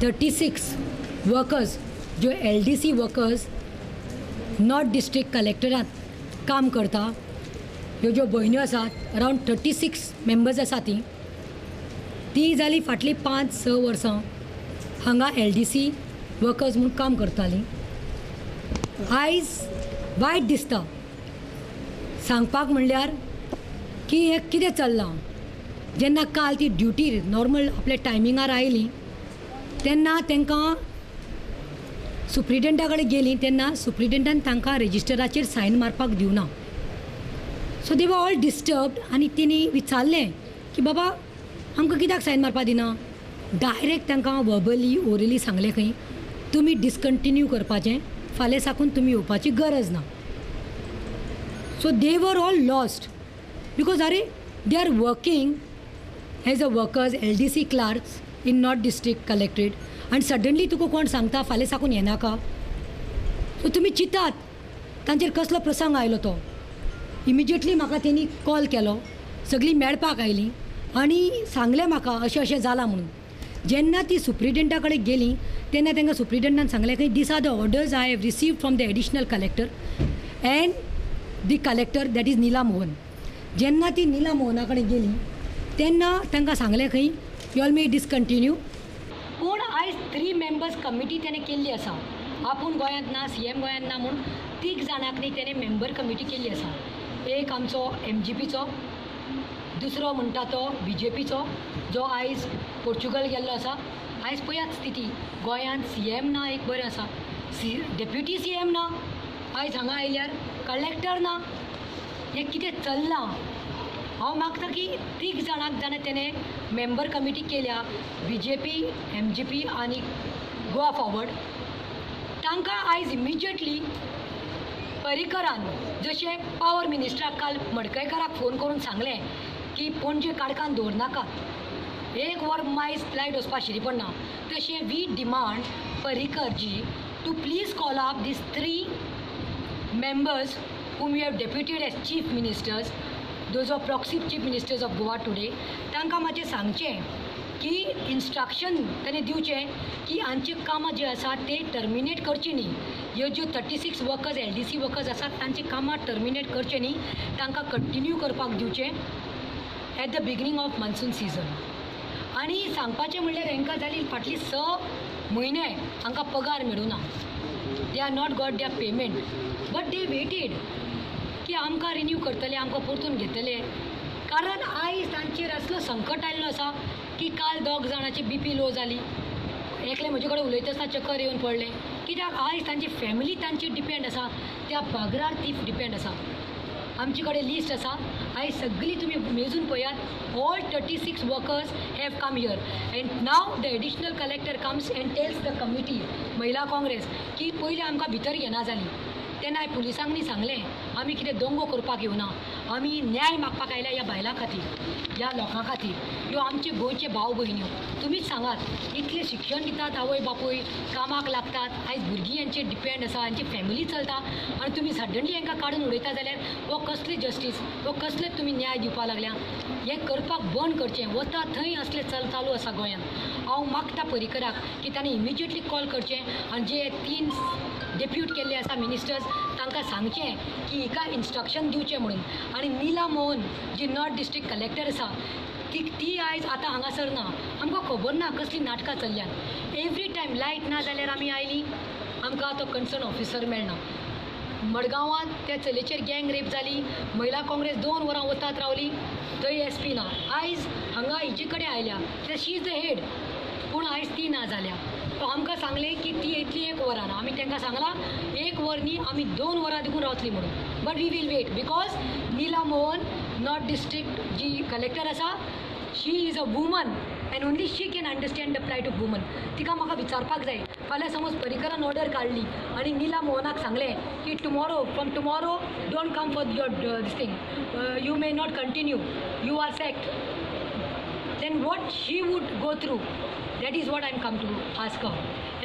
36 workers ज्यो LDC workers north district कलेक्टरात काम करता, ह्यो ज्यो भयण्यो आसात अरावंड 36 मेंबर्स आसा ती जाली फाटली 5-6 वर्सां हांगा LDC वर्कर्स म्हणून काम करतालीं. आयज वायट दिसता सांगपाक म्हणल्यार की हें कितें चल्लां. जेन्ना काल ती ड्युटीर नॉर्मल आपल्या टायमिंगार आयलीं तेन्ना तांकां सुप्रिटेंडंटा कडेन गेलीं तेन्ना सुप्रिटेंडान तांकां रेजिस्टराचेर सायन मारपाक दिवना. So they were all disturbed आनी तेणी विचारलें की बाबा आमकां कित्याक सायन मारपा दिना. डायरेक्ट तांकां वर्बली ओरली सांगलें खंय तुमी डिसकंटिन्यू करपाचें, फाल्यां साकून तुमी येवपाची गरज ना. So they were all lost because अरे they are working as a workers LDC Clarks in north district collectorate आनी सडनली तुका कोण सांगता फाल्यां साकून येनाका. सो तुमी चिंतात तांचेर कसलो प्रसंग आयलो तो. इमिजिएटली म्हाका तेणी कॉल केलो, सगळीं मेळपाक आयलीं आनी सांगलें म्हाका अशें अशें जालां म्हणून. जेन्ना ती सुप्रिटेंडंटा कडेन गेलीं तेन्ना तांकां सुप्रिटेंडंटान सांगलें की these are the orders I have received from the additional collector and the collector that is Neela Mohan. जेन्ना ती नीला मोहना कडेन गेलीं तेन्ना तांकां सांगलें खंय यू ऑल मे डिसकंटिन्यू. पूण आयज 3 मेंबर्स कमिटी तेणें केल्ली आसा. आपूण गोंयांत ना, CM गोंयांत ना म्हूण 3 जाणांकनी तेणें मेंबर कमिटी केल्ली आसा. एक आमचो MGPचो, दुसरो म्हणटा तो BJPचो जो आयज पोर्चुगल गेल्लो आसा. आयज पळयात स्थिती गोंयांत CM ना, एक बरें आसा, डेप्युटी CM ना, आयज हांगा आयल्यार कलेक्टर ना. हें कितें चल्लां. हांव मागता की 3 जाणांक जाणें तेणें मेंबर कमिटी केल्या BJP, MGP आनी गोवा फॉरवर्ड तांकां आयज इमिजिएटली पर्रीकरान जशें पावर मिनिस्टराक काल मडकयकाराक फोन करून सांगलें की पणजे काडकान दवरनाका, 1 वर मायज लायट वचपा शिरी पडना, तशें we demand Parrikar ji to please call up these 3 members whom we have deputed as chief ministers, those are proxy chief ministers of Goa today. तांकां मातशें सांगचें की इन्स्ट्रक्शन ताणें दिवचें की हांचे कामां जे आसात ते टर्मिनेट करची न्ही. ह्यो ज्यो 36 वर्कर्स LDC वर्कर्स आसात तांची कामां टर्मिनेट करचें न्ही, तांकां कंटिन्यू करपाक दिवचें at the beginning of monsoon season. आनी सांगपाचें म्हणल्यार हांकां जाली फाटली 6 म्हयने हांकां पगार मेळूना. They are not got their payment but they waited की आमकां रिन्यू करतले, आमकां परतून घेतले. कारण आयज तांचेर असलो संकट आयिल्लो आसा की काल 2 जाणांची BP लो जाली. एकले म्हजे कडेन उलयता आसतना चक्कर येवन पडलें. कित्याक आयज तांची फॅमिली तांचेर डिपेंड आसा, त्या पगारार ती डिपेंड आसा. आमचे कडेन लिस्ट आसा, आयज सगळीं तुमी मेजून पळयात. All 36 workers have come here end now the additional collector comes end tells the committee महिला काँग्रेस की पयलीं आमकां भितर घेना जाली. तेन्ना पुलिसांनी सांगलें आमी कितें दंगो करपाक येवना, आमी न्याय मागपाक आयल्या ह्या बायलां खातीर, ह्या लोकां खातीर. ह्यो आमचे गोंयचे भाव भयण्यो. तुमीच सांगात इतलें शिक्षण दितात आवय बापूय, कामाक लागतात, आयज भुरगीं हांचेर डिपेंड आसा, हांची फॅमिली चलता आनी तुमी सडनली हांकां काडून उडयता जाल्यार हो कसली जस्टीस, हो कसले तुमी न्याय दिवपाक लागल्या. हें करपाक बंद करचें. वता थंय असलें चालू आसा गोंयांत. हांव मागता पर्रीकराक की ताणें इमिजिएटली कॉल करचें आनी जे 3 डेप्यूट केल्ले आसा मिनिस्टर्स तांकां सांगचें की हिका इन्स्ट्रक्शन दिवचें म्हणून. आनी नीला Mohan ji north district collector आसा ती आयज आतां हांगासर ना. आमकां खबर ना कसली नाटकां चल्ल्यात. एवरी टायम लायट ना जाल्यार आमी आयलीं आमकां तो कन्सर्न ऑफिसर मेळना. मडगांवांत त्या चलयेचेर गँग रेप जाली, महिला काँग्रेस 2 वरां वतात रावली, थंय SP ना. आयज हांगा हिचे कडेन आयल्या कित्याक शी इज द हेड, पूण आयज ती ना जाल्या. आमकां सांगलें की ती येतली 1 वरान. आमी तांकां सांगलां 1 वर न्ही, आमी 2 वरां देखून रावतली म्हणून. But we will wait because Neela Mohan north district जी कलेक्टर आसा she is a woman and only she can understand the pride of woman. तिका म्हाका विचारपाक जाय. फाल्यां समज पर्रीकरान ऑर्डर काडली आनी नीला मोहनाक सांगलें की tomorrow from tomorrow don't come for your this thing, you may not continue, you are sacked, then what she would go through. That is what I am come to ask her.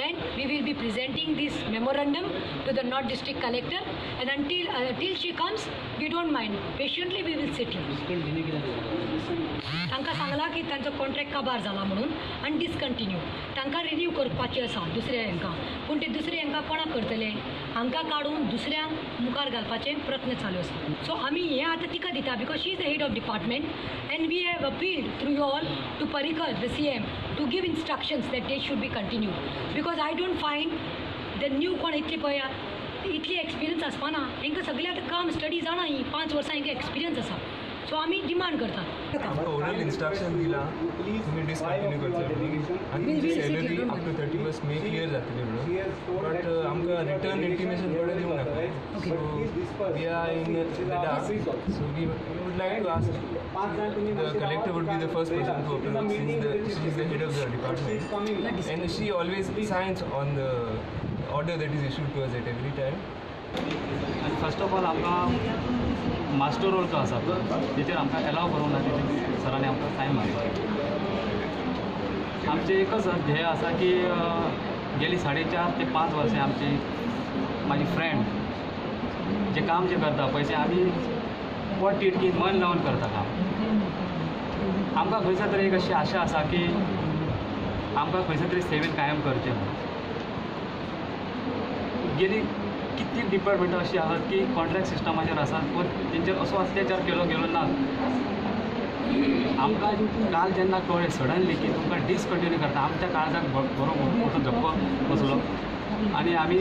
and we will be presenting this memorandum to the North District Collector, and until she comes, we don't mind. Patiently we will sit here. तांकां सांगला की तांचो contract काबार जाला म्हणून आनी discontinue तांकां renew करपाचें आसा दुसऱ्या हांकां, पूण ते दुसरे हांकां कोणाक करतले? हांकां काडून दुसऱ्यांक मुखार घालपाचे प्रयत्न चालू आसा. सो आमी हें आतां तिका दिता because she is the head of department, and we have appealed through you all to Parrikar the CM to give instructions that they should be continue, because I don't find the new कोण इतले पळयात इतली experience आसपाना. हांकां सगळें आतां काम study जाणा, ही 5 वर्सां हांकां एक्सपिरियन्स आसा. सो आम्ही डिमांड करतात. ओरल इन्स्ट्रक्शन दिला तुम्ही डिसकंटिन्यू करता आणि तुमची salary up to 31 May clear जातली म्हणून, बट आमकां रिटर्न इंटिमेशन थोडे दिवंक नाका. So we are in the dark. So we would like to ask the collector would be the first person to approve since she is the head of the department and she always signs on the order that is issued to us at every time. आणि first of all आमकां master role जो आसा तेचेर आमकां allow करूंक ना, तेचेर सरांनी आमकां सायन मारली. आमचें एकच ध्येय आसा की गेली 4.5 ते 5 वर्सां आमची म्हाजी फ्रेंड जे काम जे करता पळय तें आमी पोट तिडकीन मन लावन करता काम. आमकां खंयसर तरी एक अशी आशा आसा की आमकां खंयसर तरी सेवेन कायम करचें म्हणून. गेली कितली डिपार्टमेंटां अशी आसात की कॉन्ट्रॅक्ट सिस्टमाचेर आसात, पूण तेंचेर असो अत्याचार केलो गेलो ना. आमकां काल जेन्ना कळ्ळें सडनली की तुमकां डिसकंटिन्यू करता, आमच्या काळजाक बरो मोठो धक्को बसलो आनी आमी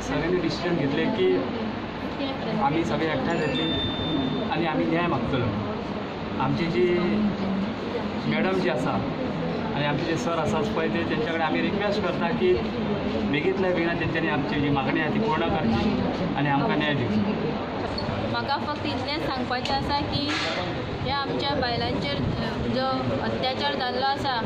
सगळ्यांनी डिसिजन घेतलें की आमी सगळे एकठांय जातली आनी आमी न्याय मागतलो. आमची जी मॅडम जी आसा आनी आमचे जे सर आसात पळय ते तेंच्या कडेन आमी रिक्वेस्ट करता की बेगींतल्या बेगीन तेंच्यांनी आमची जी मागणी आसा ती पूर्ण करची आनी आमकां न्याय दिवचो. म्हाका फक्त इतलेंच सांगपाचें आसा की जे आमच्या बायलांचेर जो अत्याचार जाल्लो आसा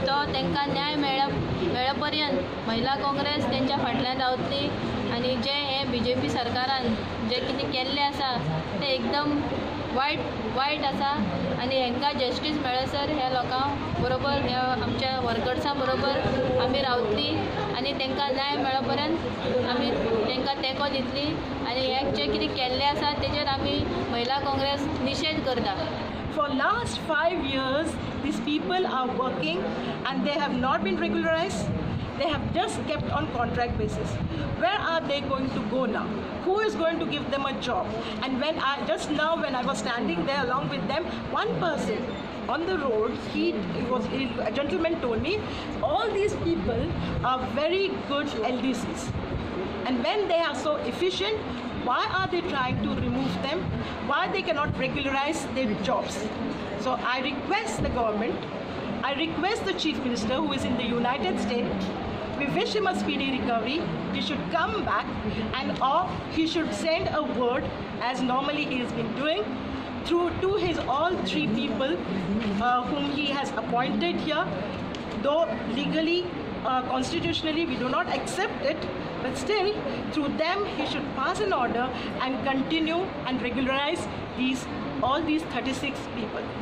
तो तांकां न्याय मेळ्ळे पर्यंत महिला काँग्रेस तेंच्या फाटल्यान रावतली. आनी जे हे BJP सरकारान जे कितें केल्लें आसा तें एकदम वायट आसा आनी हांकां जस्टीस मेळसर ह्या लोकां बरोबर ह्या आमच्या वर्कर्सां बरोबर आमी रावतली आनी तांकां न्याय मेळ्ळे पर्यंत आमी तांकां तेंको दितली. आनी हे जे कितें केल्लें आसा तेजेर आमी महिला काँग्रेस निशेध करता. For last 5 years, these people are working and they have not been regularized. They have just kept on contract basis. Where are they going to go now? Who is going to give them a job? And when I was standing there along with them, one person on the road, a gentleman told me, all these people are very good LDCs. And when they are so efficient, why are they trying to remove them? Why they cannot regularize their jobs? So I request the government, I request the Chief Minister who is in the United States, we wish him a speedy recovery. He should come back or he should send a word as normally he has been doing to his all 3 people whom he has appointed here. Though legally, constitutionally we do not accept it, but still through them he should pass an order and continue and regularize all these 36 people.